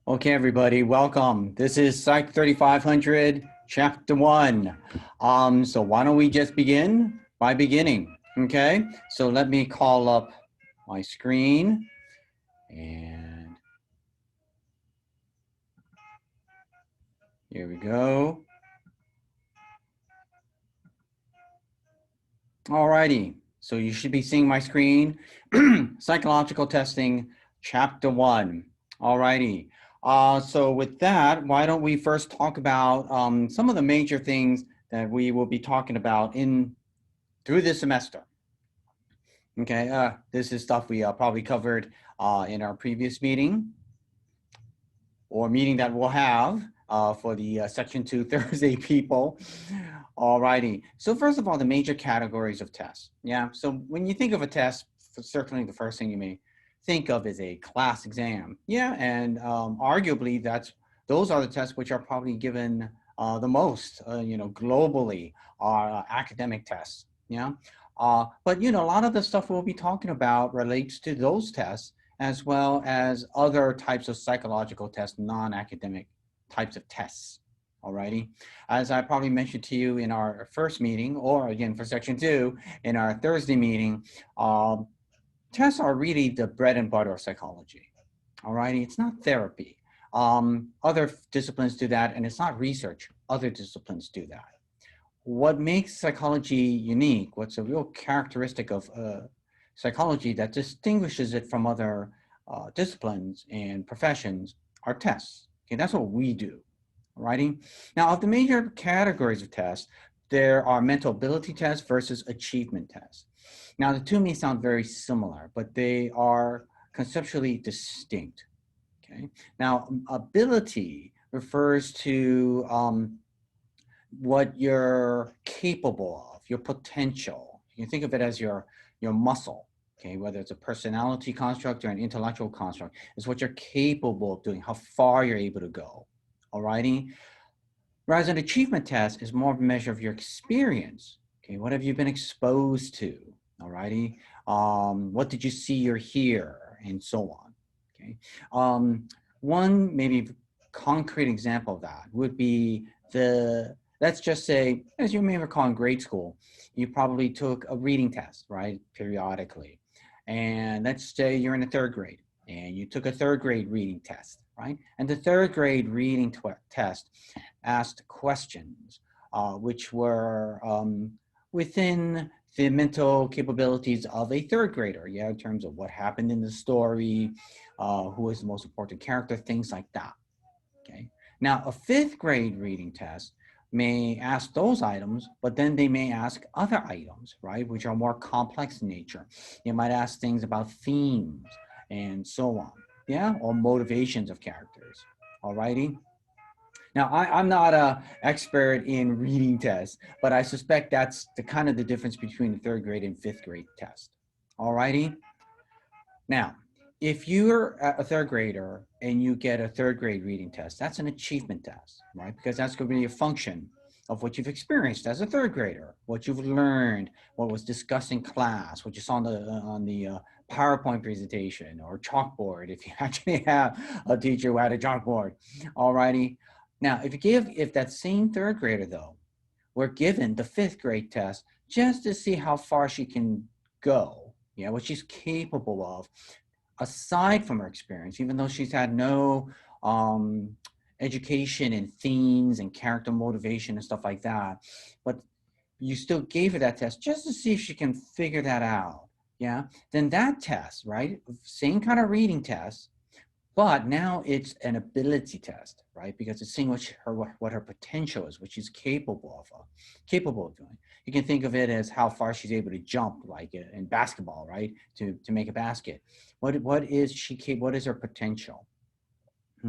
Okay, everybody, welcome. This is Psych 3500, Chapter 1. So why don't we just begin by beginning, okay? So let me call up my screen and here we go. Alrighty, so you should be seeing my screen. Psychological testing, Chapter 1. Alrighty. So with that, why don't we first talk about some of the major things that we will be talking about through this semester. Okay, this is stuff we probably covered in our previous meeting or meeting that we'll have for the Section 2 Thursday people. Alrighty, so first of all, the major categories of tests. Yeah, so when you think of a test, certainly the first thing you may think of is a class exam. Yeah, and arguably those are the tests which are probably given the most, globally, are academic tests. Yeah, but a lot of the stuff we'll be talking about relates to those tests as well as other types of psychological tests, non-academic types of tests. Alrighty, as I probably mentioned to you in our first meeting, or again for Section 2 in our Thursday meeting, tests are really the bread and butter of psychology. Alrighty, it's not therapy. Other disciplines do that, and it's not research. Other disciplines do that. What makes psychology unique, what's a real characteristic of psychology that distinguishes it from other disciplines and professions are tests. Okay, that's what we do. Alrighty. Now, of the major categories of tests, there are mental ability tests versus achievement tests. Now, the two may sound very similar, but they are conceptually distinct. Okay. Now, ability refers to what you're capable of, your potential. You can think of it as your muscle, okay, whether it's a personality construct or an intellectual construct, is what you're capable of doing, how far you're able to go, alrighty? Whereas an achievement test is more of a measure of your experience, okay, what have you been exposed to, alrighty? What did you see or hear, and so on, okay? One maybe concrete example of that would be let's just say, as you may recall in grade school, you probably took a reading test, right, periodically. And let's say you're in the third grade and you took a third grade reading test, right? And the third grade reading test asked questions which were within the mental capabilities of a third grader, yeah, in terms of what happened in the story, who is the most important character, things like that, okay? Now, a fifth grade reading test may ask those items, but then they may ask other items, right, which are more complex in nature. You might ask things about themes and so on, yeah, or motivations of characters, alrighty? Now, I'm not an expert in reading tests, but I suspect that's the kind of the difference between the third grade and fifth grade test, alrighty? Now, if you're a third grader and you get a third grade reading test, that's an achievement test, right? Because that's going to be a function of what you've experienced as a third grader, what you've learned, what was discussed in class, what you saw on the PowerPoint presentation or chalkboard, if you actually have a teacher who had a chalkboard. Alrighty. Now, if that same third grader though were given the fifth grade test just to see how far she can go, yeah, what she's capable of, aside from her experience, even though she's had no education in themes and character motivation and stuff like that, but you still gave her that test just to see if she can figure that out, yeah, then that test, right, same kind of reading test, but now it's an ability test, right? Because it's seeing what her potential is, what she's capable of doing. You can think of it as how far she's able to jump, like in basketball, right? To make a basket. What is her potential?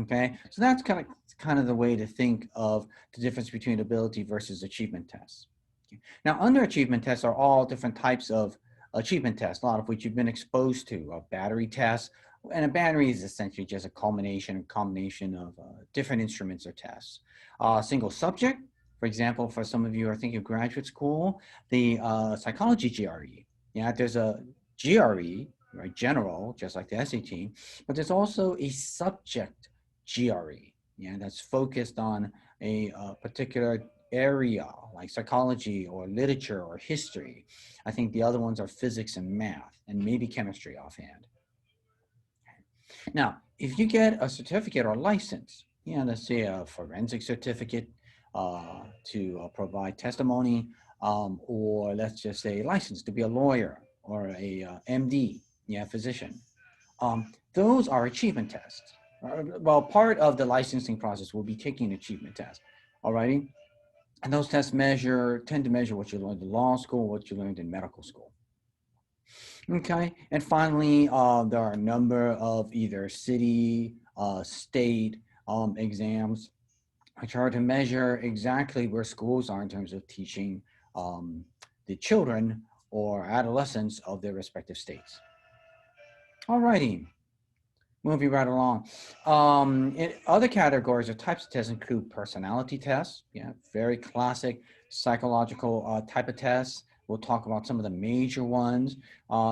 Okay, so that's kind of the way to think of the difference between ability versus achievement tests. Okay. Now, underachievement tests are all different types of achievement tests, a lot of which you've been exposed to. A battery test, and a battery is essentially just a combination of different instruments or tests. Single subject, for example, for some of you who are thinking of graduate school, the psychology GRE. Yeah, there's a GRE, right, general, just like the SAT, but there's also a subject GRE. Yeah, that's focused on a particular area like psychology or literature or history. I think the other ones are physics and math and maybe chemistry offhand. Now, if you get a certificate or license, let's say a forensic certificate to provide testimony, or let's just say license to be a lawyer or a MD, physician. Those are achievement tests. Well, part of the licensing process will be taking an achievement test. Alrighty, and those tests tend to measure what you learned in law school, what you learned in medical school. Okay, and finally, there are a number of either city, state exams, which are to measure exactly where schools are in terms of teaching the children or adolescents of their respective states. Alrighty, moving right along. Other categories or types of tests include personality tests, very classic psychological type of tests. We'll talk about some of the major ones.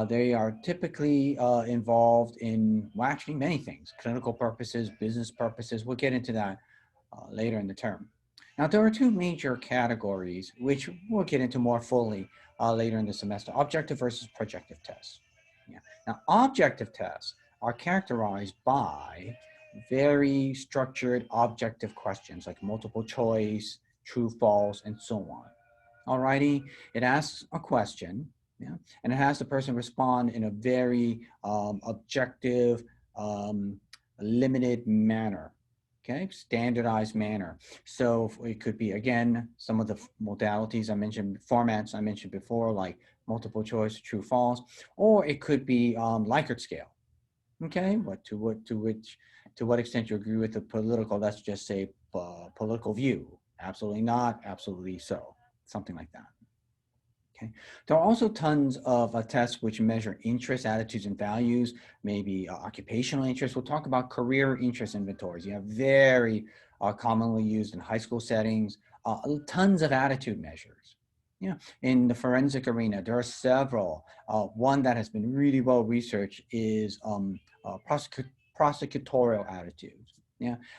They are typically involved in, well, actually many things, clinical purposes, business purposes. We'll get into that later in the term. Now, there are two major categories, which we'll get into more fully later in the semester, objective versus projective tests. Now, objective tests are characterized by very structured objective questions like multiple choice, true, false, and so on. Alrighty, it asks a question, and it has the person respond in a very objective, limited manner, okay, standardized manner. So it could be, again, some of the modalities I mentioned, formats I mentioned before, like multiple choice, true, false, or it could be Likert scale. Okay, to what extent you agree with the political, let's just say political view. Absolutely not, absolutely so, something like that. Okay. There are also tons of tests which measure interests, attitudes, and values, maybe occupational interests. We'll talk about career interest inventories. You have very commonly used in high school settings, tons of attitude measures. In the forensic arena, there are several. One that has been really well researched is prosecutorial attitudes,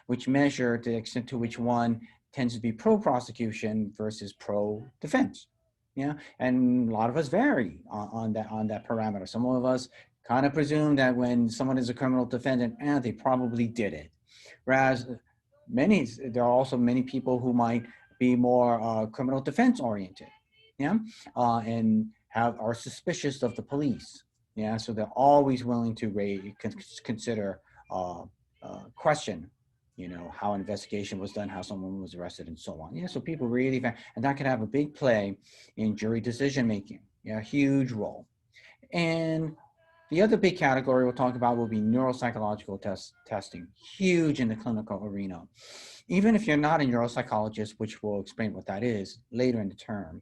which measure the extent to which one tends to be pro-prosecution versus pro-defense. And a lot of us vary on that parameter. Some of us kind of presume that when someone is a criminal defendant, they probably did it. Whereas there are also many people who might be more criminal defense oriented, and are suspicious of the police, so they're always willing to consider question, how an investigation was done, how someone was arrested, and so on. So people really, and that can have a big play in jury decision making. Huge role. And the other big category we'll talk about will be neuropsychological testing, huge in the clinical arena. Even if you're not a neuropsychologist, which we'll explain what that is later in the term,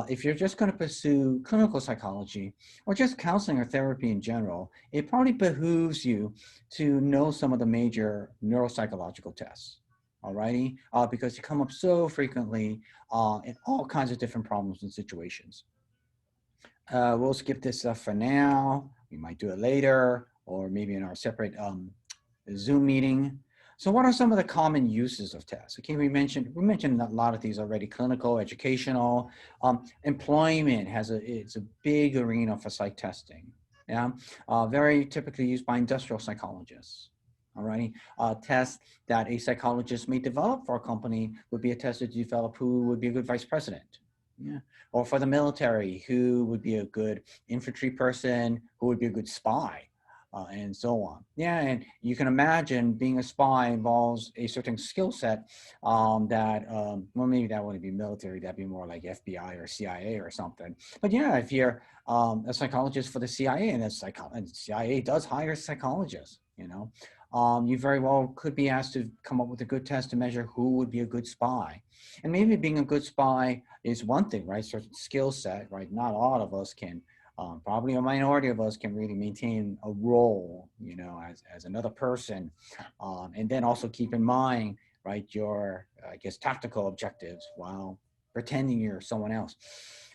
if you're just going to pursue clinical psychology or just counseling or therapy in general, it probably behooves you to know some of the major neuropsychological tests, alrighty? Because they come up so frequently in all kinds of different problems and situations. We'll skip this stuff for now. We might do it later or maybe in our separate Zoom meeting. So what are some of the common uses of tests? Okay, we mentioned a lot of these already: clinical, educational, employment it's a big arena for psych testing. Very typically used by industrial psychologists. Alrighty, tests that a psychologist may develop for a company would be a test to develop who would be a good vice president. Or for the military, who would be a good infantry person, who would be a good spy. And so on. And you can imagine being a spy involves a certain skill set well, maybe that wouldn't be military, that'd be more like FBI or CIA or something. But if you're a psychologist for the CIA, and the CIA does hire psychologists, you very well could be asked to come up with a good test to measure who would be a good spy. And maybe being a good spy is one thing, right? Certain skill set, right? Not all of us can. Probably a minority of us can really maintain a role, as another person, and then also keep in mind, right, your, tactical objectives while pretending you're someone else.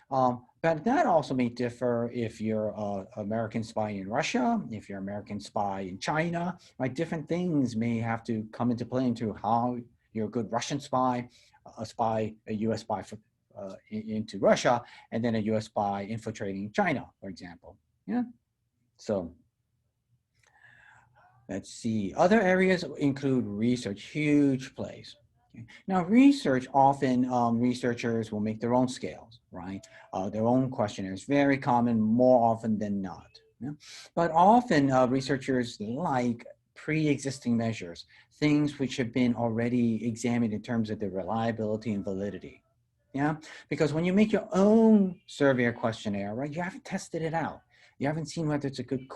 But that also may differ if you're an American spy in Russia, if you're an American spy in China, right? Different things may have to come into play into how you're a good Russian spy, a US spy into Russia, and then a US spy infiltrating China, for example. Yeah. So let's see. Other areas include research, huge place. Okay. Now, research often researchers will make their own scales, right? Their own questionnaires, very common, more often than not. Yeah? But often researchers like pre-existing measures, things which have been already examined in terms of their reliability and validity. Yeah, because when you make your own survey or questionnaire, right, you haven't tested it out. You haven't seen whether it's a good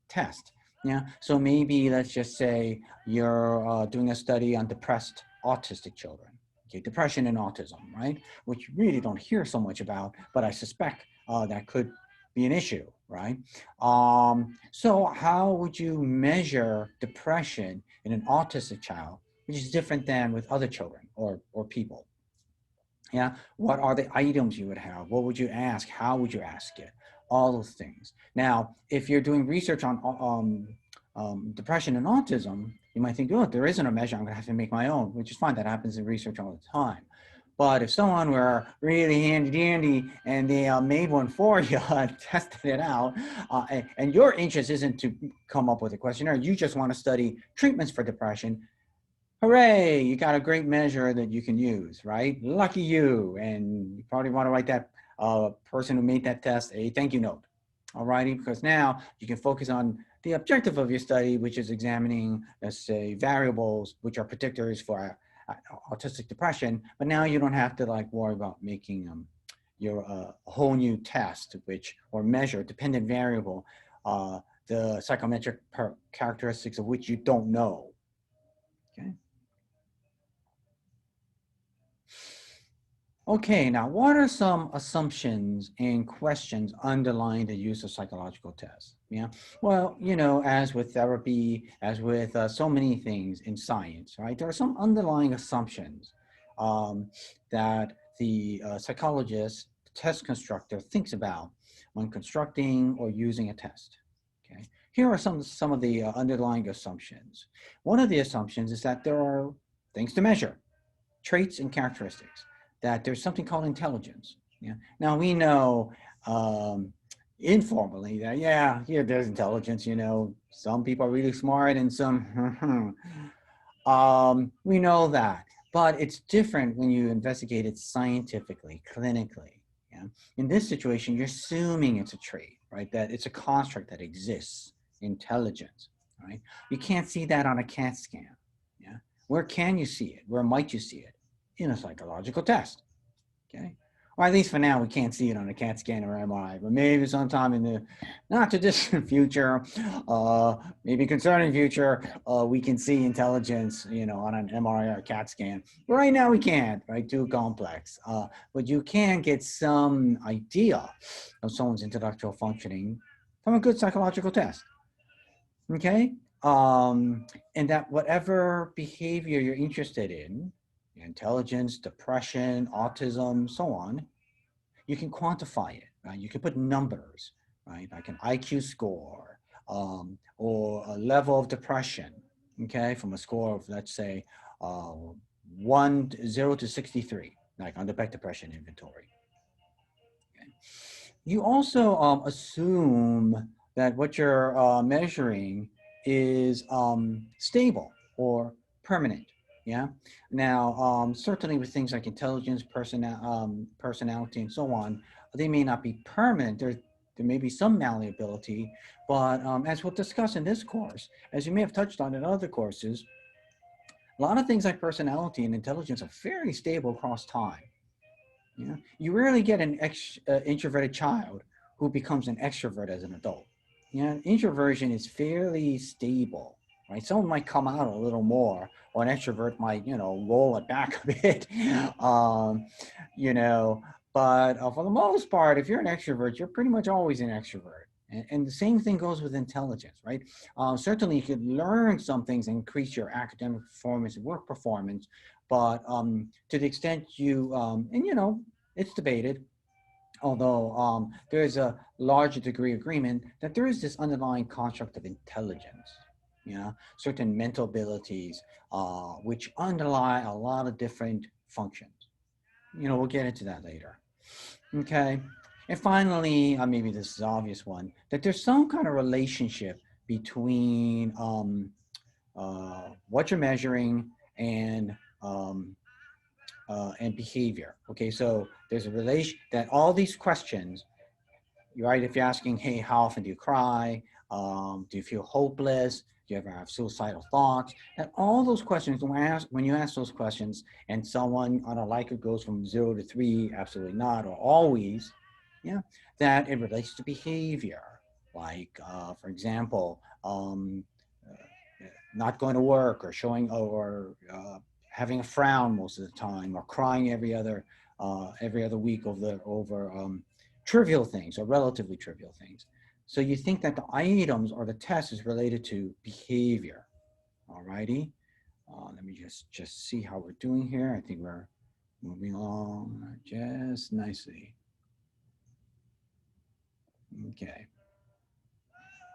test. Yeah, so maybe let's just say you're doing a study on depressed autistic children. Okay, depression and autism, right? Which you really don't hear so much about, but I suspect that could be an issue, right? So how would you measure depression in an autistic child, which is different than with other children or people? Yeah, what are the items you would have? What would you ask? How would you ask it? All those things. Now, if you're doing research on depression and autism, you might think, oh, there isn't a measure. I'm going to have to make my own, which is fine. That happens in research all the time. But if someone were really handy dandy and they made one for you and tested it out, and your interest isn't to come up with a questionnaire, you just want to study treatments for depression, hooray, you got a great measure that you can use, right? Lucky you. And you probably want to write that person who made that test a thank you note. All righty, because now you can focus on the objective of your study, which is examining, let's say, variables which are predictors for autistic depression. But now you don't have to like worry about making your whole new test, which or measure dependent variable, the psychometric characteristics of which you don't know. Okay. Okay, now what are some assumptions and questions underlying the use of psychological tests? Yeah, well, you know, as with therapy, as with so many things in science, right? There are some underlying assumptions that the psychologist, test constructor thinks about when constructing or using a test. Okay, here are some of the underlying assumptions. One of the assumptions is that there are things to measure, traits and characteristics, that there's something called intelligence. Yeah. Now we know informally that, yeah, here there's intelligence, you know, some people are really smart and some, we know that, but it's different when you investigate it scientifically, clinically. Yeah. In this situation, you're assuming it's a trait, right? That it's a construct that exists, intelligence, right? You can't see that on a CAT scan. Yeah. Where can you see it? Where might you see it? In a psychological test. Okay. Or at least for now, we can't see it on a CAT scan or MRI, but maybe sometime in the not too distant future, maybe concerning future, we can see intelligence, you know, on an MRI or CAT scan. But right now we can't, right? Too complex. But you can get some idea of someone's intellectual functioning from a good psychological test. Okay. And that whatever behavior you're interested in, intelligence, depression, autism, so on, you can quantify it, right? You can put numbers, right? Like an IQ score or a level of depression, okay? From a score of, let's say, 0 to 63, like on the Beck Depression Inventory. Okay. You also assume that what you're measuring is stable or permanent. Yeah. Now, certainly with things like intelligence, personality, and so on, they may not be permanent. There may be some malleability, but as we'll discuss in this course, as you may have touched on in other courses, a lot of things like personality and intelligence are fairly stable across time. Yeah, you rarely get an introverted child who becomes an extrovert as an adult. Yeah, introversion is fairly stable, right? Someone might come out a little more, or an extrovert might, you know, roll it back a bit, you know. But for the most part, if you're an extrovert, you're pretty much always an extrovert. And the same thing goes with intelligence, right? Certainly, you could learn some things and increase your academic performance and work performance, but to the extent you, and you know, it's debated, although there is a larger degree of agreement that there is this underlying construct of intelligence, certain mental abilities, which underlie a lot of different functions. We'll get into that later. Okay. And finally, maybe this is an obvious one, that there's some kind of relationship between what you're measuring and um, and behavior. Okay, so there's a relation that all these questions, right? If you're asking, hey, how often do you cry? Do you feel hopeless? Do you ever have suicidal thoughts? And all those questions, when you ask those questions, and someone on a Likert goes from 0 to 3, absolutely not, or always, that it relates to behavior. Like, for example, uh, not going to work, or showing, or having a frown most of the time, or crying every other week over trivial things or relatively trivial things. So you think that the items or the test is related to behavior. All righty. Let me just see how we're doing here. I think we're moving along just nicely. Okay.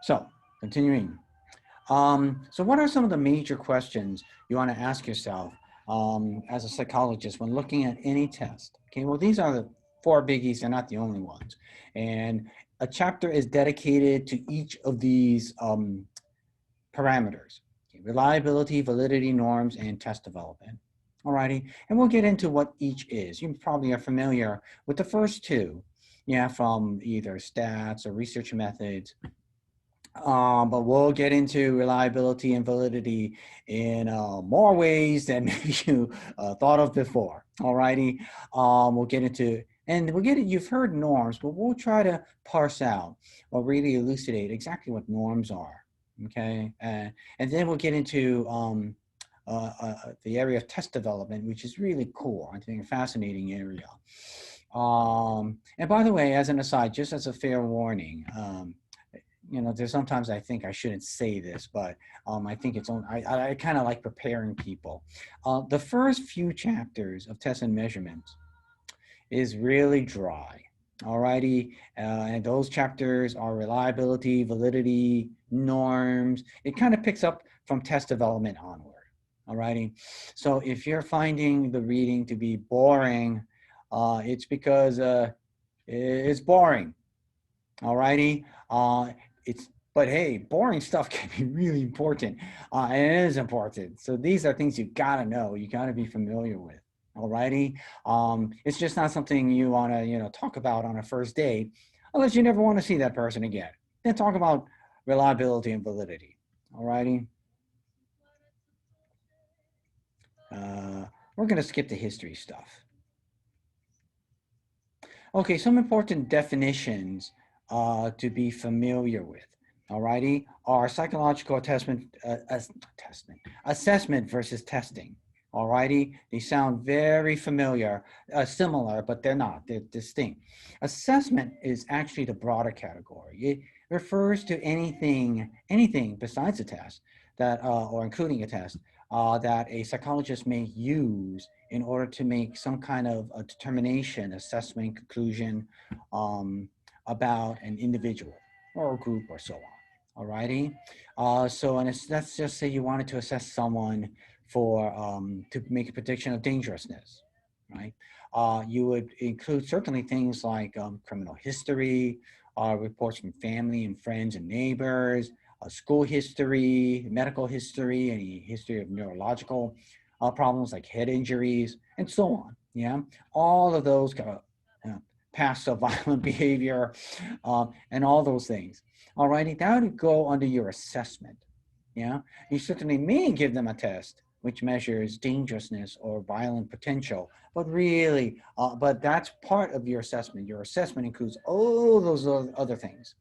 So continuing. So what are some of the major questions you want to ask yourself as a psychologist when looking at any test? Okay, well, these are the 4 biggies. They're not the only ones. And a chapter is dedicated to each of these parameters: okay, reliability, validity, norms, and test development. Alrighty, and we'll get into what each is. You probably are familiar with the first 2, from either stats or research methods. But we'll get into reliability and validity in more ways than maybe you thought of before. Alrighty, we'll get into, and you've heard norms, but we'll try to parse out or really elucidate exactly what norms are. Okay, and then we'll get into the area of test development, which is really cool. I think a fascinating area. And by the way, as an aside, just as a fair warning, there's sometimes I think I shouldn't say this, but I think I kind of like preparing people. The first few chapters of tests and measurements is really dry. Alrighty, and those chapters are reliability, validity, norms. It kind of picks up from test development onward. Alrighty, so if you're finding the reading to be boring, it's because it's boring. Alrighty, but hey, boring stuff can be really important, and it is important. So these are things you gotta know, you gotta be familiar with. Alrighty, it's just not something you want to talk about on a first date, unless you never want to see that person again. Then talk about reliability and validity. Alrighty, we're gonna skip the history stuff. Okay, some important definitions to be familiar with. Alrighty, are psychological assessment versus testing. Alrighty, they sound very familiar, similar, but they're not. They're distinct. Assessment is actually the broader category. It refers to anything besides a test that, or including a test, that a psychologist may use in order to make some kind of a determination, assessment, conclusion about an individual or a group or so on. Alrighty. Let's just say you wanted to assess someone for to make a prediction of dangerousness, right? You would include certainly things like criminal history, reports from family and friends and neighbors, school history, medical history, any history of neurological problems like head injuries, and so on. Yeah, all of those past violent behavior, and all those things. Alrighty, that would go under your assessment. Yeah, you certainly may give them a test which measures dangerousness or violent potential, but really, but that's part of your assessment. Your assessment includes all those other things.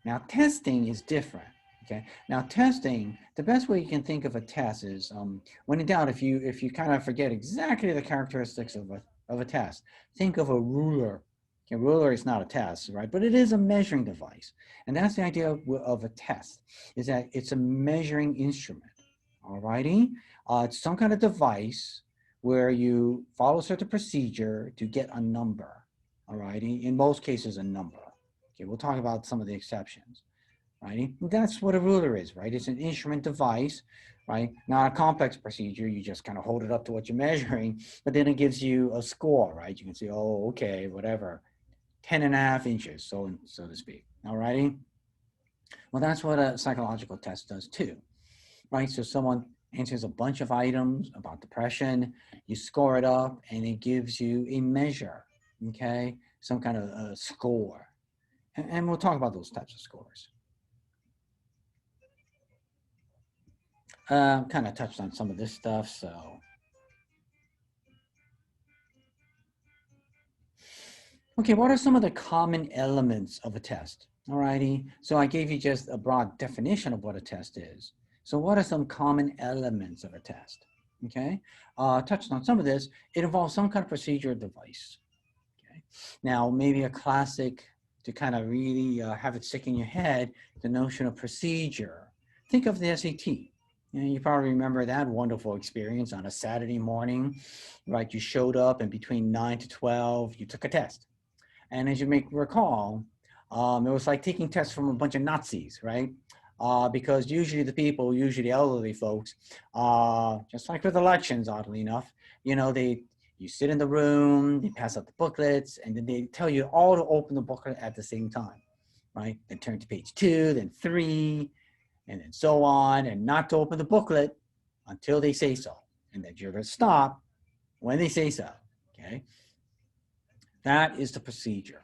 Now, testing is different. Okay. Now, testing, the best way you can think of a test is, when in doubt, if you kind of forget exactly the characteristics of a test, think of a ruler. A ruler is not a test, right? But it is a measuring device, and that's the idea of a test, is that it's a measuring instrument. Alrighty, it's some kind of device where you follow a certain procedure to get a number. alrighty? In most cases, a number. Okay, we'll talk about some of the exceptions, righty? That's what a ruler is, right? It's an instrument device, right? Not a complex procedure. You just kind of hold it up to what you're measuring, but then it gives you a score, right? You can say, oh, okay, whatever, 10.5 inches, so to speak, alrighty? Well, that's what a psychological test does too, right? So someone answers a bunch of items about depression, you score it up, and it gives you a measure, okay? Some kind of a score. And we'll talk about those types of scores. Kind of touched on some of this stuff, so. Okay, what are some of the common elements of a test? Alrighty, so I gave you just a broad definition of what a test is. So what are some common elements of a test? Okay, touched on some of this. It involves some kind of procedure or device. Okay, now maybe a classic to kind of really have it stick in your head, the notion of procedure. Think of the SAT. You probably remember that wonderful experience on a Saturday morning, right? You showed up and between 9 to 12, you took a test. And as you may recall, it was like taking tests from a bunch of Nazis, right? Because usually the people, usually the elderly folks, just like with elections, oddly enough, you sit in the room, they pass out the booklets, and then they tell you all to open the booklet at the same time, right? Then turn to page 2, then 3, and then so on, and not to open the booklet until they say so, and that you're going to stop when they say so, okay? That is the procedure.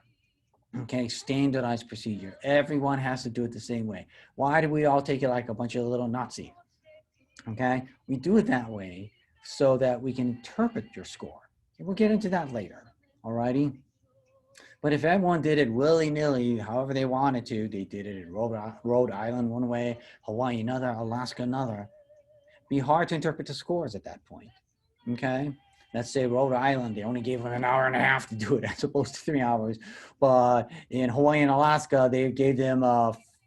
Okay, standardized procedure. Everyone has to do it the same way. Why do we all take it like a bunch of little Nazis? Okay, we do it that way so that we can interpret your score. Okay, we'll get into that later, all righty? But if everyone did it willy-nilly, however they wanted to, they did it in Rhode Island one way, Hawaii another, Alaska another, be hard to interpret the scores at that point, okay? Let's say Rhode Island, they only gave them an hour and a half to do it as opposed to 3 hours. But in Hawaii and Alaska, they gave them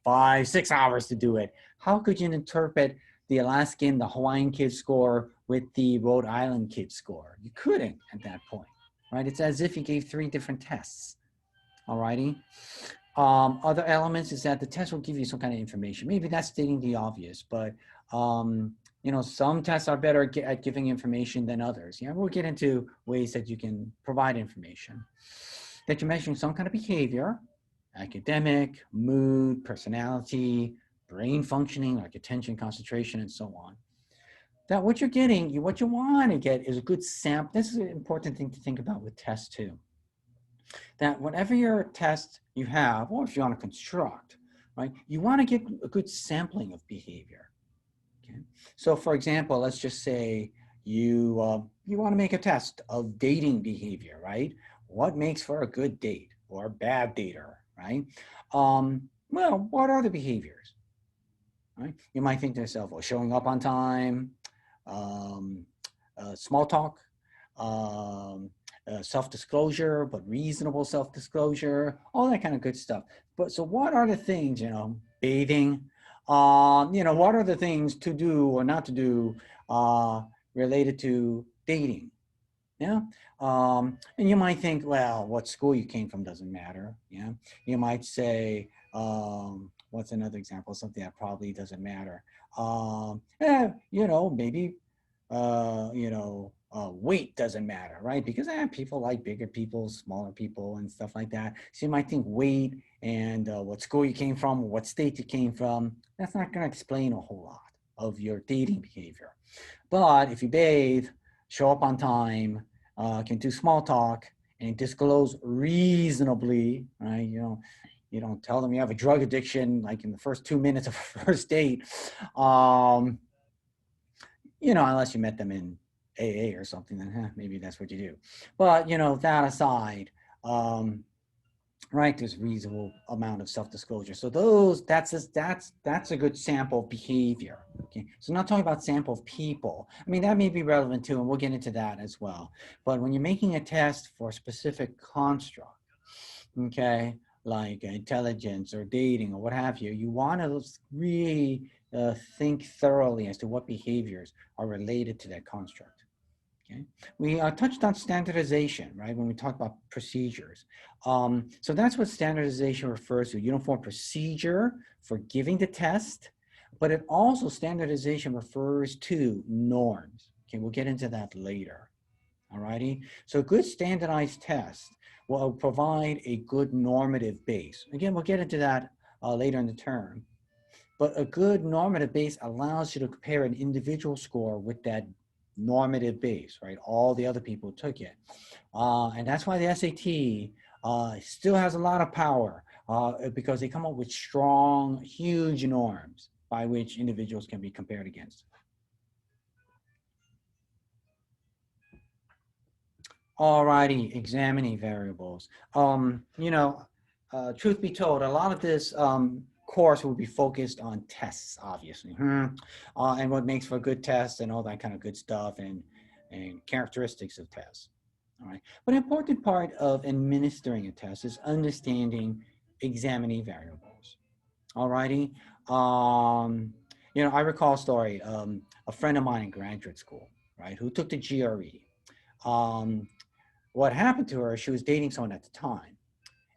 5, 6 hours to do it. How could you interpret the Alaskan, the Hawaiian kid's score with the Rhode Island kid's score? You couldn't at that point, right? It's as if you gave 3 different tests, all righty? Other elements is that the test will give you some kind of information. Maybe that's stating the obvious, but some tests are better at giving information than others. We'll get into ways that you can provide information. That you're measuring some kind of behavior, academic, mood, personality, brain functioning, like attention, concentration, and so on. That what you're getting, what you want to get is a good sample. This is an important thing to think about with tests too. That whatever your test you have, or if you want to construct, right, you want to get a good sampling of behavior. Okay. So for example, let's just say you want to make a test of dating behavior, right? What makes for a good date or a bad dater, right? Well, what are the behaviors? Right? You might think to yourself, well, showing up on time, small talk, self-disclosure, but reasonable self-disclosure, all that kind of good stuff. But so what are the things, bathing, what are the things to do or not to do related to dating? Yeah. And you might think, well, what school you came from doesn't matter. Yeah. You might say, what's another example? Something that probably doesn't matter. Maybe, weight doesn't matter, right? Because people like bigger people, smaller people, and stuff like that. So you might think weight and what school you came from, or what state you came from. That's not going to explain a whole lot of your dating behavior. But if you bathe, show up on time, can do small talk, and disclose reasonably, right? You don't tell them you have a drug addiction like in the first 2 minutes of a first date, unless you met them in AA or something, then maybe that's what you do. But, that aside, right, there's reasonable amount of self-disclosure. So that's a good sample of behavior. Okay, so not talking about sample of people. I mean, that may be relevant too, and we'll get into that as well. But when you're making a test for a specific construct, okay, like intelligence or dating or what have you, you want to really think thoroughly as to what behaviors are related to that construct. Okay, we touched on standardization, right, when we talk about procedures. So that's what standardization refers to, uniform procedure for giving the test, but it also, standardization refers to norms. Okay, we'll get into that later. All righty. So a good standardized test will provide a good normative base. Again, we'll get into that later in the term. But a good normative base allows you to compare an individual score with that normative base, right? All the other people took it. And that's why the SAT still has a lot of power because they come up with strong, huge norms by which individuals can be compared against. Alrighty, examining variables. Truth be told, a lot of this course will be focused on tests, obviously, and what makes for a good test and all that kind of good stuff and characteristics of tests. All right, but an important part of administering a test is understanding examining variables. Alrighty, I recall a story. A friend of mine in graduate school, right, who took the GRE. Um, what happened to her, she was dating someone at the time,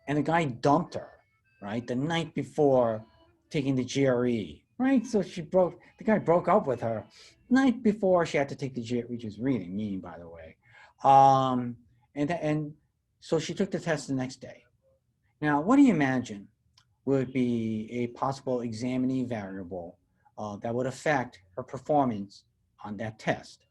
and the guy dumped her, right, the night before taking the GRE, right? So the guy broke up with her night before she had to take the GRE, which is really mean, by the way. And so she took the test the next day. Now, what do you imagine would be a possible examining variable that would affect her performance on that test?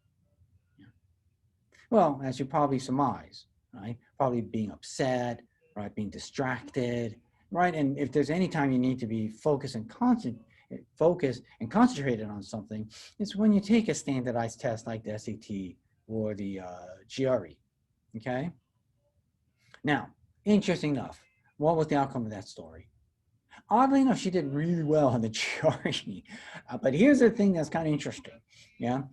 Well, as you probably surmise, right? Probably being upset, right? Being distracted, right? And if there's any time you need to be focused and concentrated on something, it's when you take a standardized test like the SAT or the GRE. Okay. Now, interesting enough, what was the outcome of that story? Oddly enough, she did really well on the GRE. But here's the thing that's kind of interesting. Yeah.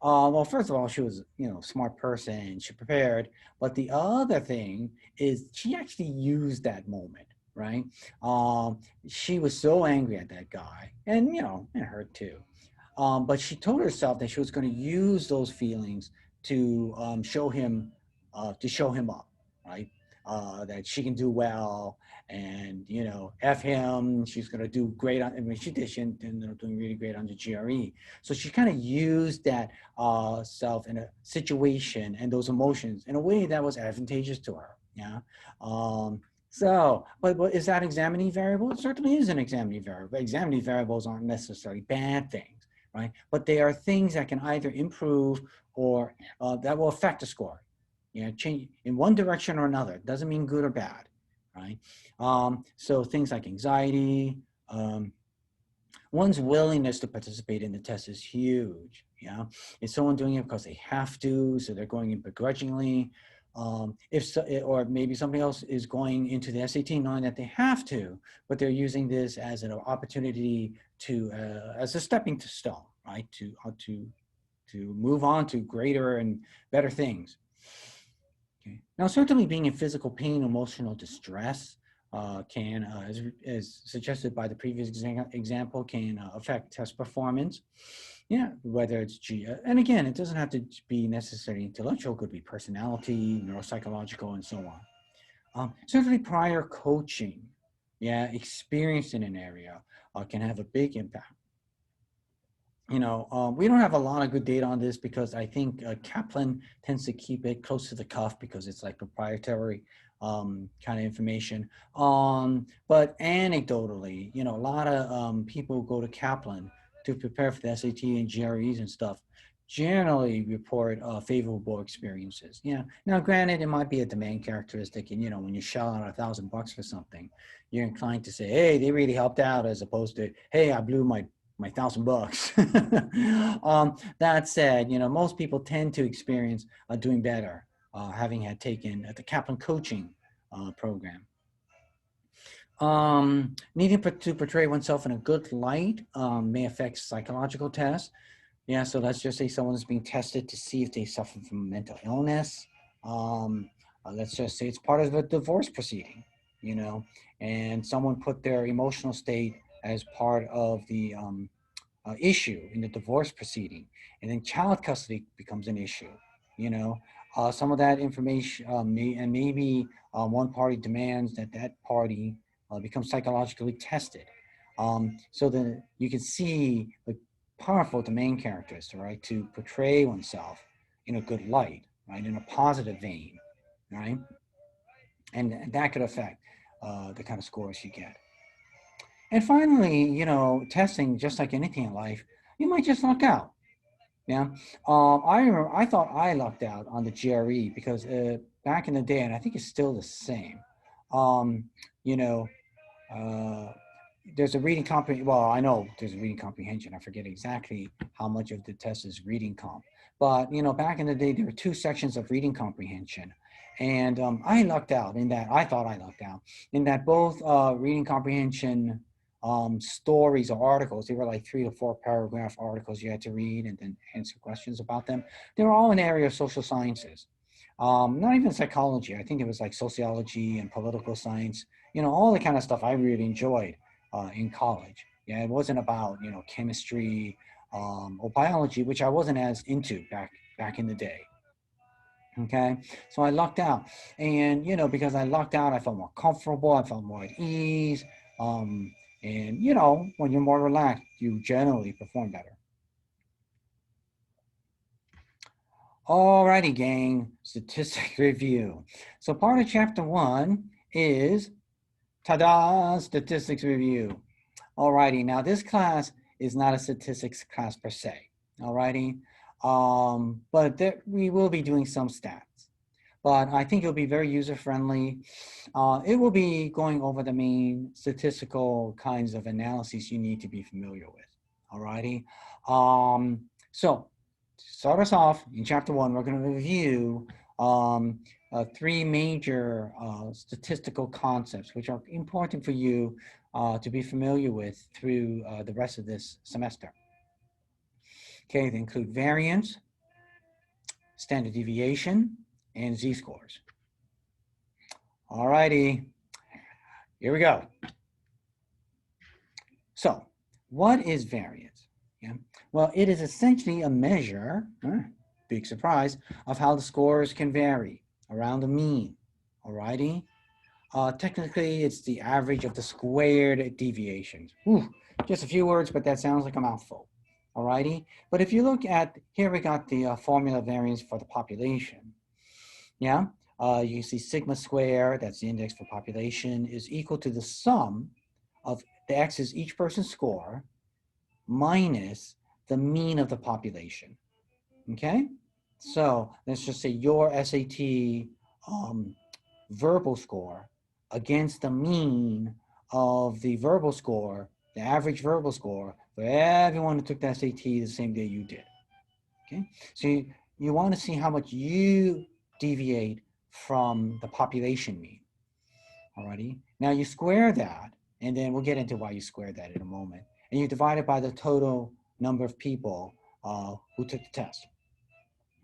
Well, first of all, she was, a smart person. She prepared. But the other thing is she actually used that moment, right? She was so angry at that guy, and it hurt too. But she told herself that she was going to use those feelings to show him up, right? That she can do well, and f him. She's going to do great on. I mean, she did. She ended up doing really great on the GRE. So she kind of used that self in a situation and those emotions in a way that was advantageous to her. Yeah. But is that examining variable? It certainly is an examining variable. Examining variables aren't necessarily bad things, right? But they are things that can either improve or that will affect the score. Change in one direction or another. It doesn't mean good or bad, right? So things like anxiety, one's willingness to participate in the test is huge. Yeah, is someone doing it because they have to, so they're going in begrudgingly? Or maybe somebody else is going into the SAT knowing that they have to, but they're using this as an opportunity to, as a stepping stone, right? To move on to greater and better things. Okay. Now, certainly being in physical pain, emotional distress can, as suggested by the previous example, can affect test performance. Yeah, whether it's and again, it doesn't have to be necessarily intellectual, it could be personality, neuropsychological, and so on. Certainly prior coaching, experience in an area can have a big impact. We don't have a lot of good data on this because I think Kaplan tends to keep it close to the cuff because it's like proprietary kind of information. But anecdotally, a lot of people go to Kaplan to prepare for the SAT and GREs and stuff, generally report favorable experiences. Yeah. Now, granted, it might be a demand characteristic, and when you shell out $1,000 for something, you're inclined to say, "Hey, they really helped out," as opposed to, "Hey, I blew my $1,000." That said, most people tend to experience doing better, having had taken the Kaplan coaching program. Needing to portray oneself in a good light may affect psychological tests. Yeah, so let's just say someone is being tested to see if they suffer from mental illness. Let's just say it's part of a divorce proceeding, and someone put their emotional state as part of the issue in the divorce proceeding, and then child custody becomes an issue. you know. Some of that information, and maybe one party demands that that party become psychologically tested. So that you can see the powerful the main characters, right, to portray oneself in a good light, right, in a positive vein, right, and that could affect the kind of scores you get. And finally, you know, testing, just like anything in life, you might just luck out. Yeah. I remember I thought I lucked out on the GRE because back in the day, and I think it's still the same, um, you know, uh, there's a reading comprehension. Well, I know there's a reading comprehension. I forget exactly how much of the test is reading comp. But, you know, back in the day, there were two sections of reading comprehension. And I lucked out in that, I thought I lucked out in that both reading comprehension stories or articles, they were like 3 to 4 paragraph articles you had to read and then answer questions about them. They were all in the area of social sciences. Not even psychology. I think it was like sociology and political science, you know, all the kind of stuff I really enjoyed in college. Yeah, it wasn't about, you know, chemistry or biology, which I wasn't as into back in the day. Okay, so I lucked out, and you know, because I lucked out, I felt more comfortable, I felt more at ease, um, and you know, when you're more relaxed, you generally perform better. Alrighty, gang, statistic review. So part of chapter 1 is, ta-da, statistics review. Alrighty, now this class is not a statistics class per se. Alrighty, but we will be doing some stats. But I think it'll be very user-friendly. It will be going over the main statistical kinds of analyses you need to be familiar with. Alrighty, so to start us off in chapter 1, we're going to review 3 major statistical concepts, which are important for you to be familiar with through the rest of this semester. Okay, they include variance, standard deviation, and z-scores. All righty, here we go. So, what is variance? Yeah. Well, it is essentially a measure, big surprise, of how the scores can vary around the mean. All righty. Technically, it's the average of the squared deviations. Ooh, just a few words, but that sounds like a mouthful. Alrighty, but if you look at, here we got the formula variance for the population. Yeah, you can see sigma square, that's the index for population, is equal to the sum of the x's each person's score minus the mean of the population. Okay, so let's just say your SAT verbal score against the mean of the verbal score, the average verbal score for everyone who took the SAT the same day you did. Okay, so you want to see how much you deviate from the population mean. Alrighty, now you square that, and then we'll get into why you square that in a moment, and you divide it by the total number of people who took the test.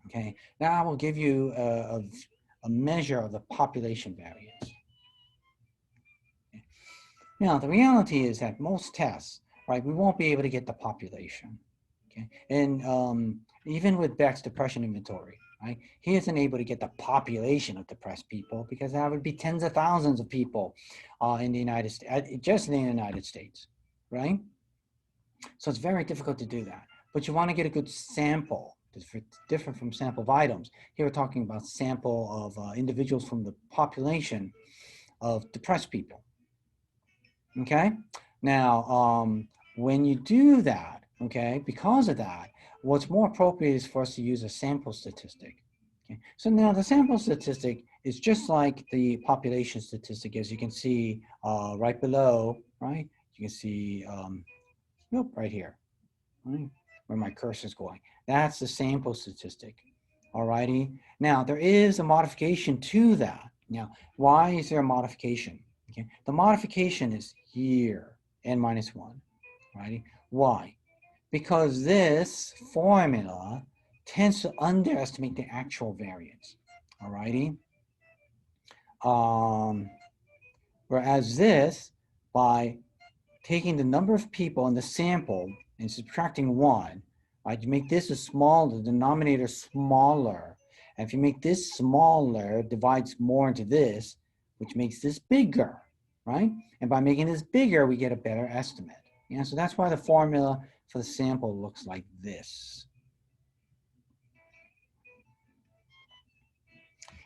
Okay, now I will give you a measure of the population variance. Now, the reality is that most tests, right, we won't be able to get the population, okay? And even with Beck's depression inventory, right, he isn't able to get the population of depressed people because that would be tens of thousands of people in the United States, just in the United States, right? So it's very difficult to do that. But you want to get a good sample, different from sample of items. Here we're talking about sample of individuals from the population of depressed people. Okay, now when you do that, okay, because of that, what's more appropriate is for us to use a sample statistic. Okay, so now the sample statistic is just like the population statistic, as you can see right below, right? You can see, right here, right, where my cursor is going. That's the sample statistic. Alrighty. Now there is a modification to that. Now, why is there a modification? Okay, the modification is here, n-1, right? Why? Because this formula tends to underestimate the actual variance, all righty? Whereas this, by taking the number of people in the sample and subtracting 1, right, you make this a small, the denominator smaller, And if you make this smaller, it divides more into this, which makes this bigger, right? And by making this bigger, we get a better estimate. Yeah, so that's why the formula for the sample looks like this.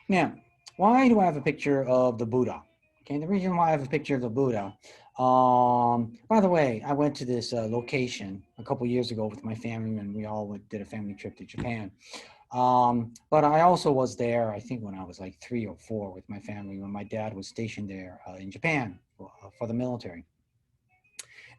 Now, why do I have a picture of the Buddha? Okay, the reason why I have a picture of the Buddha, by the way, I went to this location a couple years ago with my family, and we all did a family trip to Japan. But I also was there, I think when I was like 3 or 4 with my family, when my dad was stationed there in Japan for the military.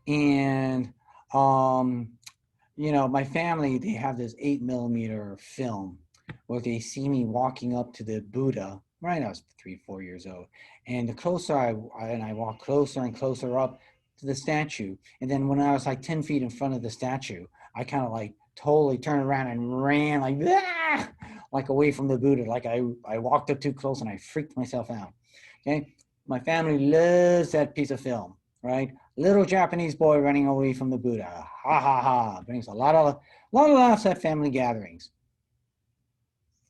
And, you know, my family, they have this 8mm film where they see me walking up to the Buddha, right? I was 3, 4 years old. And the closer I walk closer and closer up to the statue. And then when I was like 10 feet in front of the statue, I kind of like totally turned around and ran like, ah! Like away from the Buddha. Like I walked up too close and I freaked myself out. Okay. My family loves that piece of film, right? Little Japanese boy running away from the Buddha. Ha ha ha. Brings a lot of laughs at family gatherings.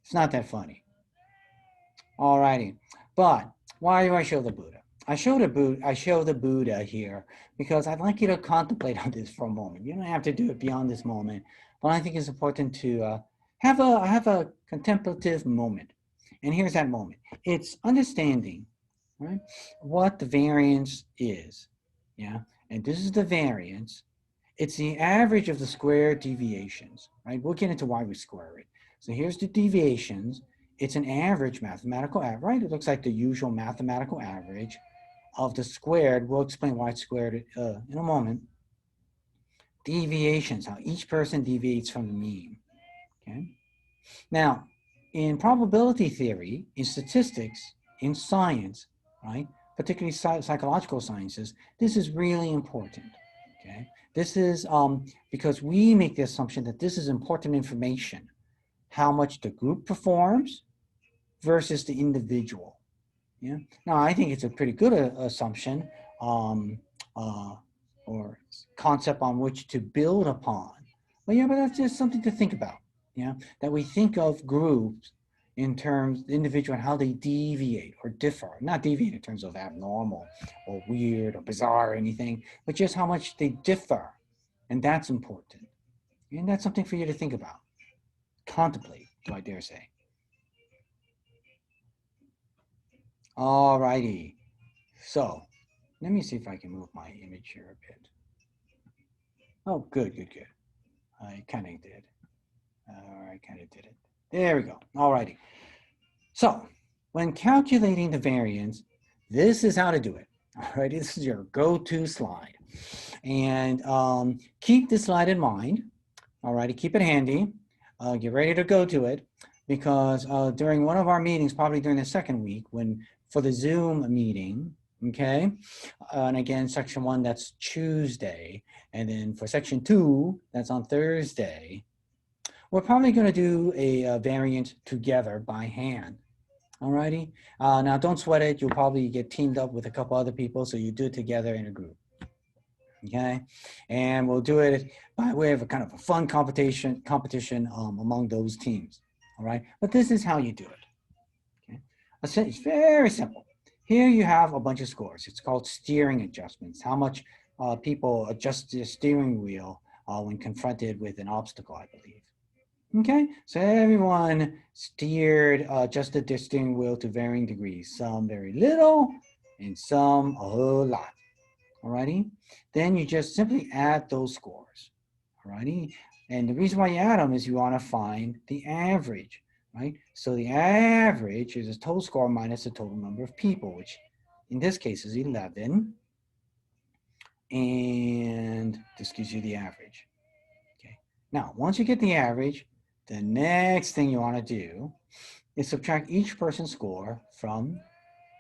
It's not that funny. Alrighty. But why do I show the Buddha? I show the Buddha here because I'd like you to contemplate on this for a moment. You don't have to do it beyond this moment, but I think it's important to have a contemplative moment. And here's that moment. It's understanding, right, what the variance is. Yeah, and this is the variance. It's the average of the square deviations, right? We'll get into why we square it. So here's the deviations. It's an average mathematical average, right? It looks like the usual mathematical average of the squared. We'll explain why it's squared in a moment. Deviations, how each person deviates from the mean, okay? Now, in probability theory, in statistics, in science, right, particularly psychological sciences, this is really important, okay? This is because we make the assumption that this is important information, how much the group performs versus the individual. Yeah. Now, I think it's a pretty good assumption or concept on which to build upon. But yeah, but that's just something to think about. Yeah, that we think of groups in terms individual and how they deviate or differ. Not deviate in terms of abnormal or weird or bizarre or anything, but just how much they differ, and that's important. And that's something for you to think about, contemplate. Do I dare say? All righty. So let me see if I can move my image here a bit. Oh, good, good, good. I kind of did. I kind of did it. There we go. All righty. So when calculating the variance, this is how to do it. All right, this is your go-to slide. And keep this slide in mind. All righty, keep it handy. Get ready to go to it because during one of our meetings, probably during the second week, when for the Zoom meeting, okay, and again, section 1, that's Tuesday, and then for section 2, that's on Thursday, we're probably going to do a variant together by hand. All righty. Now, don't sweat it. You'll probably get teamed up with a couple other people, so you do it together in a group. Okay, and we'll do it by way of a kind of a fun competition among those teams. All right, but this is how you do it. Okay, it's very simple. Here you have a bunch of scores. It's called steering adjustments. How much people adjust their steering wheel when confronted with an obstacle, I believe. Okay, so everyone adjusted their steering wheel to varying degrees. Some very little, and some a whole lot. Alrighty, then you just simply add those scores. Alrighty, and the reason why you add them is you want to find the average, right? So the average is the total score minus the total number of people, which in this case is 11, and this gives you the average. Okay, now once you get the average, the next thing you want to do is subtract each person's score from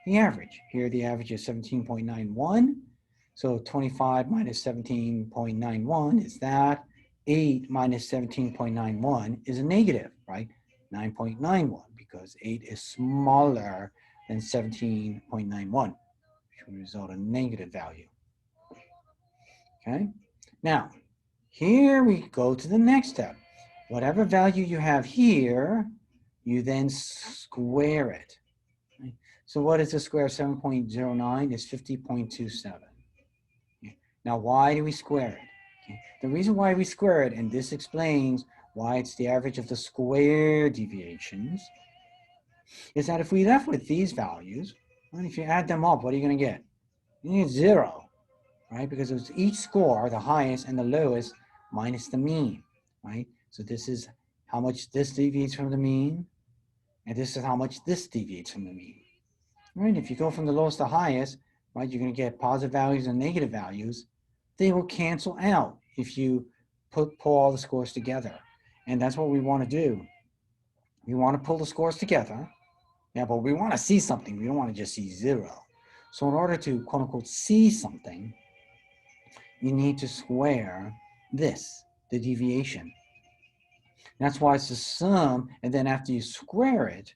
the average. Here the average is 17.91. So 25 minus 17.91 is that. 8 minus 17.91 is a negative, right? 9.91 because 8 is smaller than 17.91, which will result in a negative value. Okay, now here we go to the next step. Whatever value you have here, you then square it. Right? So what is the square of 7.09? It's 50.27. Okay. Now, why do we square it? Okay. The reason why we square it, and this explains why it's the average of the square deviations, is that if we left with these values, and if you add them up, what are you going to get? You get 0, right? Because it's each score, the highest and the lowest, minus the mean, right? So this is how much this deviates from the mean, and this is how much this deviates from the mean. Right? If you go from the lowest to highest, right, you're going to get positive values and negative values. They will cancel out if you pull all the scores together. And that's what we want to do. We want to pull the scores together. Yeah, but we want to see something. We don't want to just see 0. So in order to, quote unquote, see something, you need to square this, the deviation. That's why it's the sum, and then after you square it,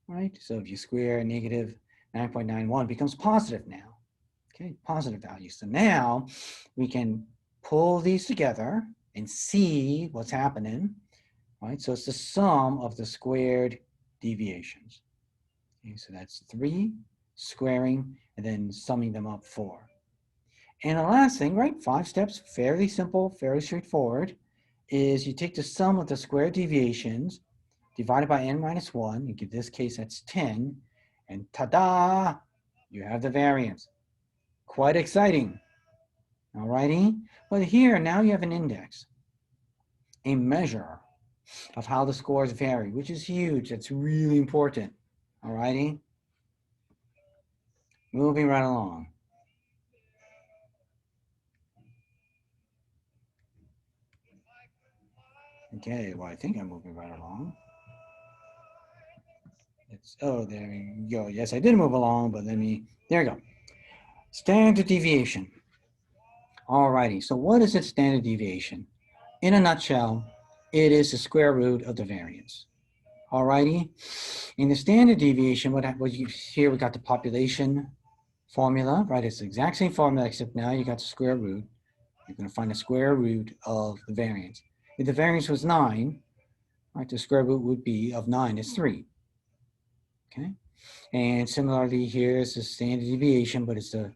right? So if you square negative 9.91, it becomes positive now. Okay, positive value. So now we can pull these together and see what's happening, right? So it's the sum of the squared deviations. Okay, so that's 3 squaring and then summing them up 4. And the last thing, right, 5 steps, fairly simple, fairly straightforward, is you take the sum of the square deviations divided by n minus 1, in this case that's 10, and ta-da, you have the variance. Quite exciting, alrighty? But here, now you have an index, a measure of how the scores vary, which is huge, that's really important, alrighty? Moving right along. Okay, well, I think I'm moving right along. Oh, there we go. Yes, I did move along, but there we go. Standard deviation. Alrighty, so what is a standard deviation? In a nutshell, it is the square root of the variance. Alrighty, in the standard deviation, what you here we got the population formula, right? It's the exact same formula, except now you got the square root. You're going to find the square root of the variance. If the variance was 9, right, the square root would be of 9 is 3. Okay, and similarly, here's the standard deviation, but it's the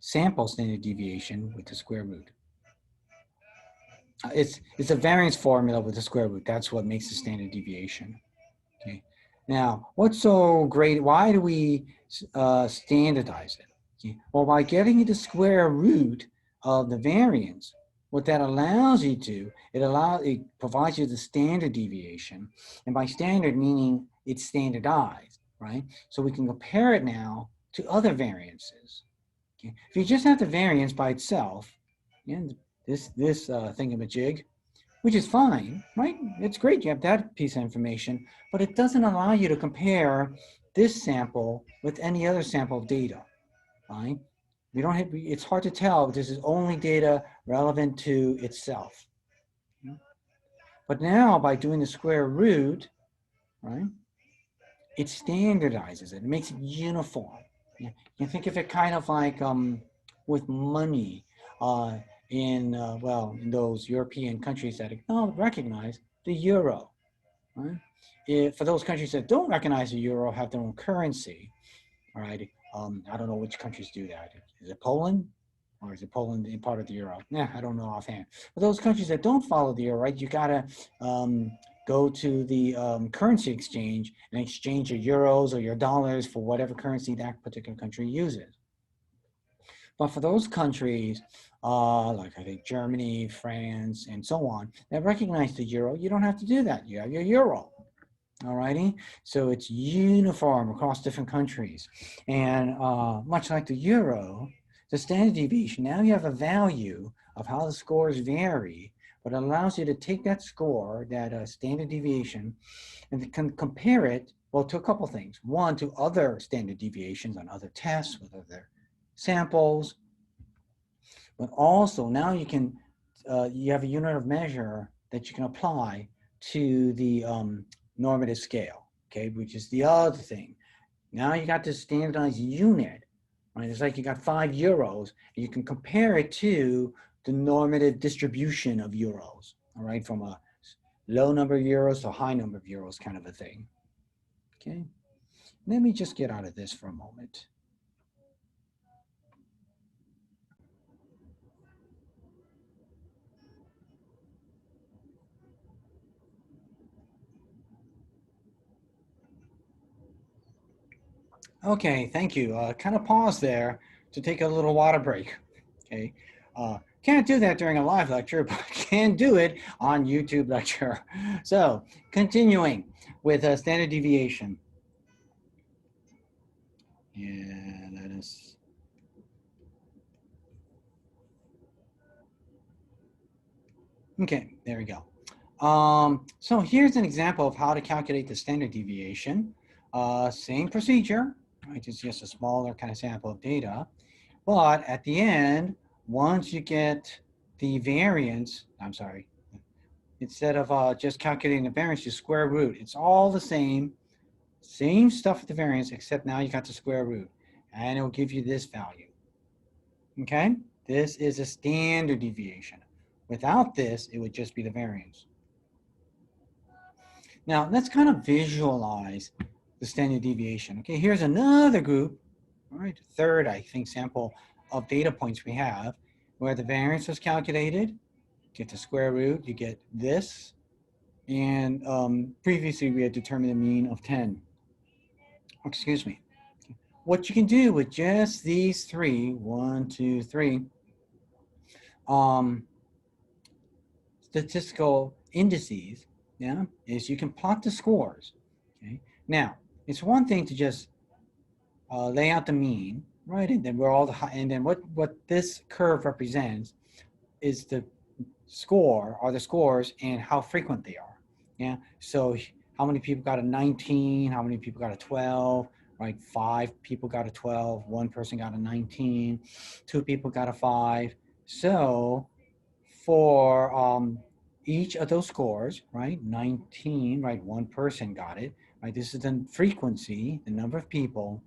sample standard deviation with the square root. It's a variance formula with the square root. That's what makes the standard deviation. Okay. Now, what's so great? Why do we standardize it? Okay. Well, by getting the square root of the variance, what that allows you to, it provides you the standard deviation, and by standard meaning it's standardized, right? So we can compare it now to other variances. Okay. If you just have the variance by itself, and this thingamajig, which is fine, right? It's great you have that piece of information, but it doesn't allow you to compare this sample with any other sample of data, right? We don't have, it's hard to tell if this is only data relevant to itself. But now by doing the square root, right, it standardizes it. It makes it uniform. You can think of it kind of like with money in those European countries that recognize the euro. Right? For those countries that don't recognize the euro, have their own currency. All right. I don't know which countries do that. Is it Poland? Or is it Poland in part of the euro? Yeah, I don't know offhand. For those countries that don't follow the euro, right, you gotta go to the currency exchange and exchange your euros or your dollars for whatever currency that particular country uses. But for those countries, like I think Germany, France, and so on, that recognize the euro, you don't have to do that. You have your euro. Alrighty, so it's uniform across different countries. And much like the euro, the standard deviation, now you have a value of how the scores vary, but it allows you to take that score, that standard deviation, and can compare it, well, to a couple things. One, to other standard deviations on other tests with other samples, but also now you can, you have a unit of measure that you can apply to the normative scale, okay, which is the other thing. Now you got this standardized unit, right? It's like you got 5 euros, and you can compare it to the normative distribution of euros, all right, from a low number of euros to a high number of euros kind of a thing. Okay, let me just get out of this for a moment. Okay, thank you. Kind of pause there to take a little water break. Okay, can't do that during a live lecture, but can do it on YouTube lecture. So, continuing with standard deviation. Yeah, that is. Okay, there we go. So here's an example of how to calculate the standard deviation. Same procedure, right? It's just a smaller kind of sample of data. But at the end, once you get the variance, I'm sorry, instead of just calculating the variance, you square root. It's all the same stuff with the variance, except now you got the square root. And it'll give you this value. Okay? This is a standard deviation. Without this, it would just be the variance. Now, let's kind of visualize the standard deviation. Okay, here's another group, all right, third, I think, sample of data points we have, where the variance was calculated, get the square root, you get this, and previously we had determined a mean of 10. Excuse me. What you can do with just these three, 1, 2, 3, statistical indices, yeah, is you can plot the scores. Okay, now it's one thing to just lay out the mean, right, and then we're all and then what this curve represents is the score or the scores and how frequent they are. Yeah, so how many people got a 19? How many people got a 12? Right, 5 people got a 12. 1 person got a 19. 2 people got a 5. So for each of those scores, right, 19, right, 1 person got it, right, this is the frequency, the number of people,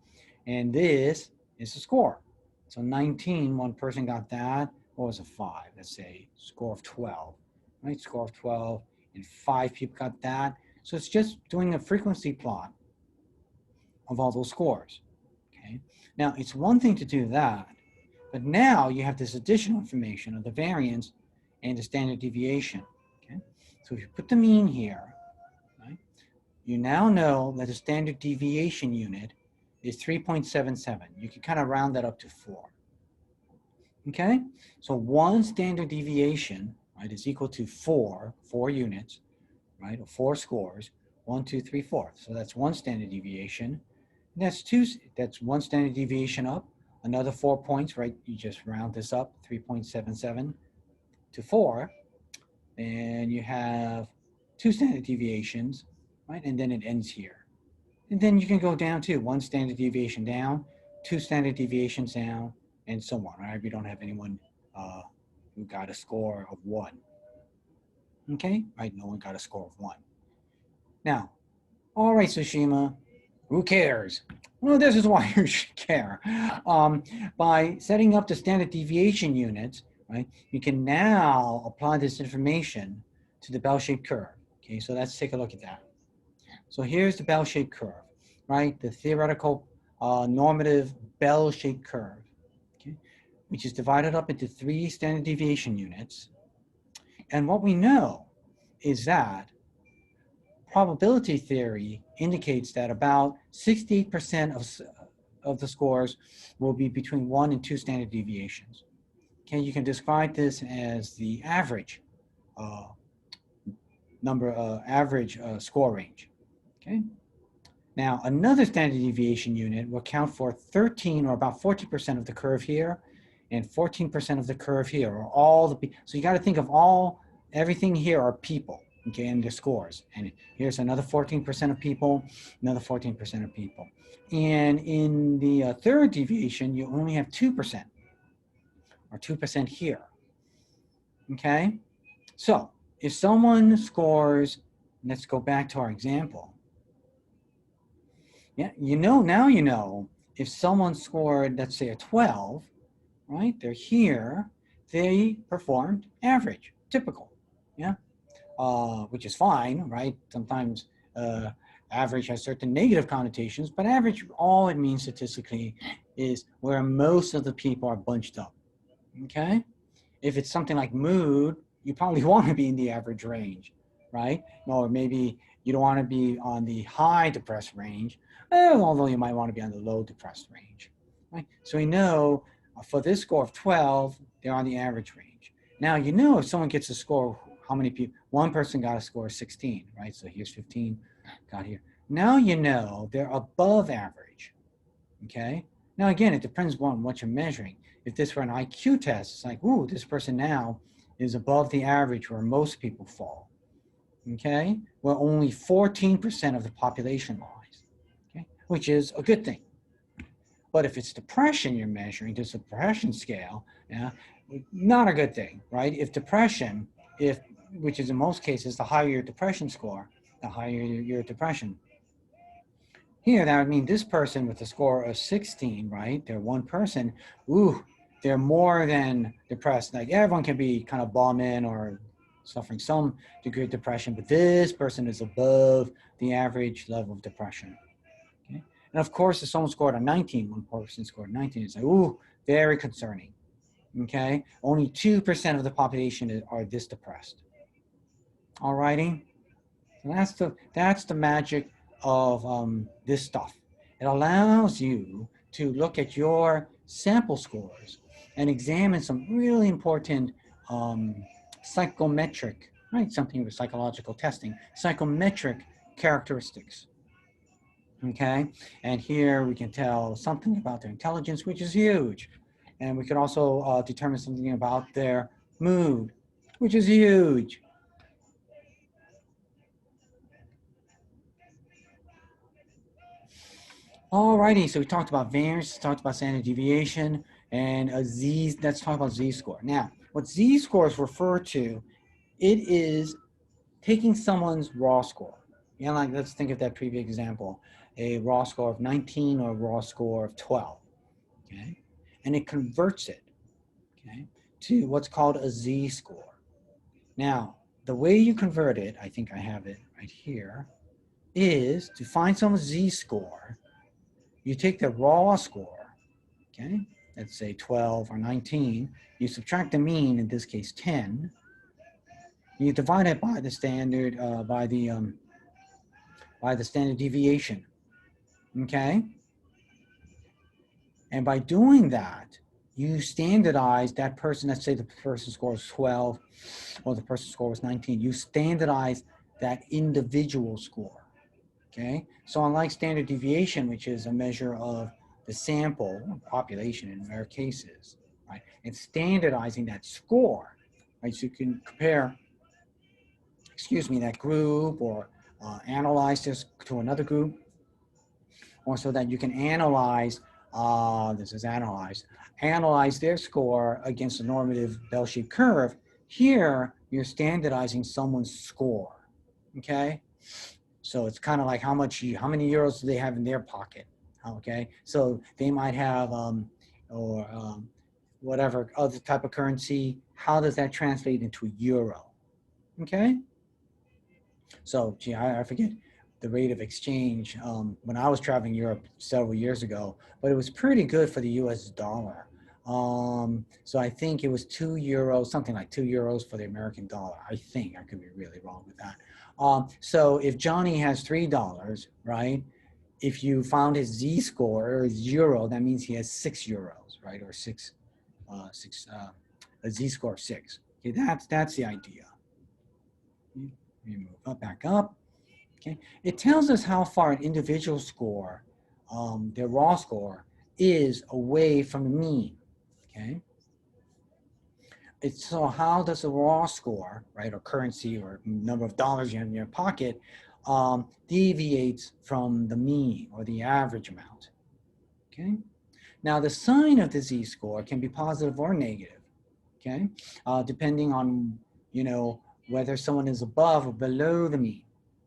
and this is the score. So 19, 1 person got that. What was a 5? Let's say score of 12, right, score of 12, and 5 people got that. So it's just doing a frequency plot of all those scores, okay? Now, it's one thing to do that, but now you have this additional information of the variance and the standard deviation, okay? So if you put the mean here, right, you now know that the standard deviation unit is 3.77. You can kind of round that up to 4, okay? So 1 standard deviation, right, is equal to 4 units, right, or 4 scores, 1, 2, 3, 4. So that's 1 standard deviation. And that's 1 standard deviation up, another 4 points, right? You just round this up, 3.77 to 4, and you have 2 standard deviations, right? And then it ends here. And then you can go down to 1 standard deviation down, 2 standard deviations down, and so on, right? We don't have anyone who got a score of 1. Okay, right? No one got a score of 1. Now, all right, Tsushima, who cares? Well, this is why you should care. By setting up the standard deviation units, right, you can now apply this information to the bell-shaped curve. Okay, so let's take a look at that. So here's the bell-shaped curve, right? The theoretical normative bell-shaped curve, okay, which is divided up into 3 standard deviation units. And what we know is that probability theory indicates that about 68% of the scores will be between 1 and 2 standard deviations. Okay, you can describe this as the average score range. Okay. Now, another standard deviation unit will account for 13 or about 40% of the curve here and 14% of the curve here, or all the, so you got to think of everything here are people, okay, and their scores. And here's another 14% of people, another 14% of people. And in the third deviation, you only have 2%, or 2% here, okay? So if someone scores, let's go back to our example. Yeah, now you know, if someone scored, let's say a 12, right? They're here, they performed average, typical, yeah? Which is fine, right? Sometimes average has certain negative connotations, but average, all it means statistically is where most of the people are bunched up, okay? If it's something like mood, you probably want to be in the average range, right? Or maybe you don't want to be on the high depressed range, although you might want to be on the low depressed range, right? So we know for this score of 12, they're on the average range. Now, you know if someone gets a score, how many people, one person got a score of 16, right? So here's 15, got here. Now you know they're above average, okay? Now, again, it depends on what you're measuring. If this were an IQ test, it's like, ooh, this person now is above the average where most people fall, okay? Where only 14% of the population lies, okay? Which is a good thing. But if it's depression you're measuring, this depression scale, yeah, not a good thing, right? If depression, which is in most cases, the higher your depression score, the higher your depression. Here, that would mean this person with a score of 16, right? They're one person, ooh, they're more than depressed. Like everyone can be kind of bombing or suffering some degree of depression, but this person is above the average level of depression. Okay? And of course, if someone scored a 19, one person scored 19, it's like, ooh, very concerning. Okay? Only 2% of the population are this depressed. All righty? So that's the magic of this stuff. It allows you to look at your sample scores and examine some really important psychometric, right? Something with psychological testing, psychometric characteristics. Okay, and here we can tell something about their intelligence, which is huge. And we can also determine something about their mood, which is huge. Alrighty, so we talked about variance, talked about standard deviation, and a z. Let's talk about z-score. Now, what z-scores refer to, it is taking someone's raw score. You know, like let's think of that previous example, a raw score of 19 or a raw score of 12, okay? And it converts it, okay, to what's called a z-score. Now, the way you convert it, I think I have it right here, is to find someone's z-score. You take the raw score, okay, let's say 12 or 19, you subtract the mean, in this case 10, you divide it by the standard, by the standard deviation, okay? And by doing that, you standardize that person, let's say the person scores 12 or the person score was 19, you standardize that individual score. Okay, so unlike standard deviation, which is a measure of the sample population in rare cases, right? And standardizing that score, right? So you can compare, that group or analyze this to another group, or so that you can analyze, analyze their score against a normative bell-shaped curve. Here, you're standardizing someone's score, okay? So it's kind of like how many euros do they have in their pocket? Okay, so they might have whatever other type of currency. How does that translate into euro? Okay, so gee, I forget the rate of exchange when I was traveling Europe several years ago, but it was pretty good for the U.S. dollar. So I think it was €2, something like €2 for the American dollar. I think I could be really wrong with that. So if Johnny has $3, right? If you found his Z-score or his euro, that means he has €6, right? Or a Z-score of 6. Okay, that's the idea. We move up, back up. Okay, it tells us how far an individual score, their raw score, is away from the mean. Okay. So how does a raw score, right, or currency or number of dollars you have in your pocket, deviates from the mean or the average amount? Okay. Now the sign of the z-score can be positive or negative. Okay, depending on whether someone is above or below the mean.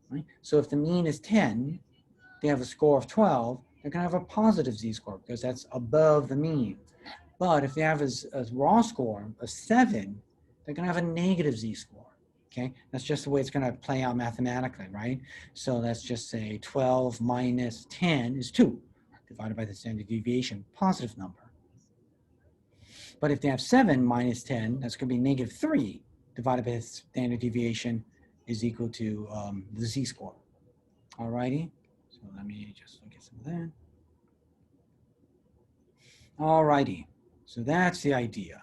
Right? So if the mean is 10, they have a score of 12, they're going to have a positive z-score because that's above the mean. But if they have a raw score of 7, they're going to have a negative z-score. Okay, that's just the way it's going to play out mathematically, right? So let's just say 12 minus 10 is 2, divided by the standard deviation, positive number. But if they have 7 minus 10, that's going to be negative 3, divided by the standard deviation is equal to the z-score. All righty, so let me just look at some of that. All righty, so that's the idea.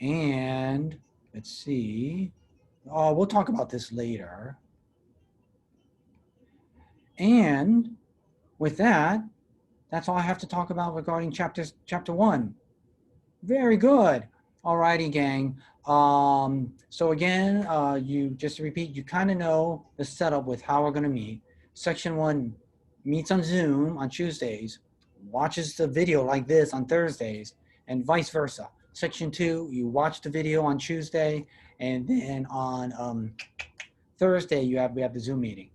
And let's see. Oh, we'll talk about this later. And with that, that's all I have to talk about regarding chapter 1. Very good. All righty, gang. So again, you just to repeat, you kind of know the setup with how we're going to meet. Section 1 meets on Zoom on Tuesdays, watches the video like this on Thursdays, and vice versa. Section 2, you watch the video on Tuesday, and then on Thursday we have the Zoom meeting.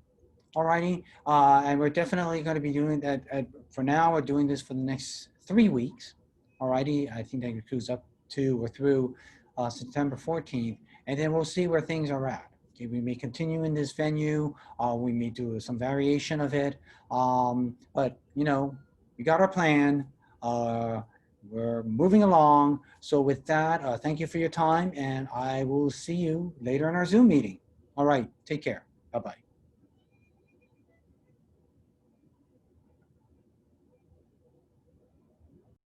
Alrighty, and we're definitely going to be doing that. For now, we're doing this for the next 3 weeks. Alrighty, I think that includes up to or through September 14th, and then we'll see where things are at. Okay, we may continue in this venue. We may do some variation of it, but you know, we got our plan. We're moving along. So with that, thank you for your time, and I will see you later in our Zoom meeting. All right, take care. Bye-bye.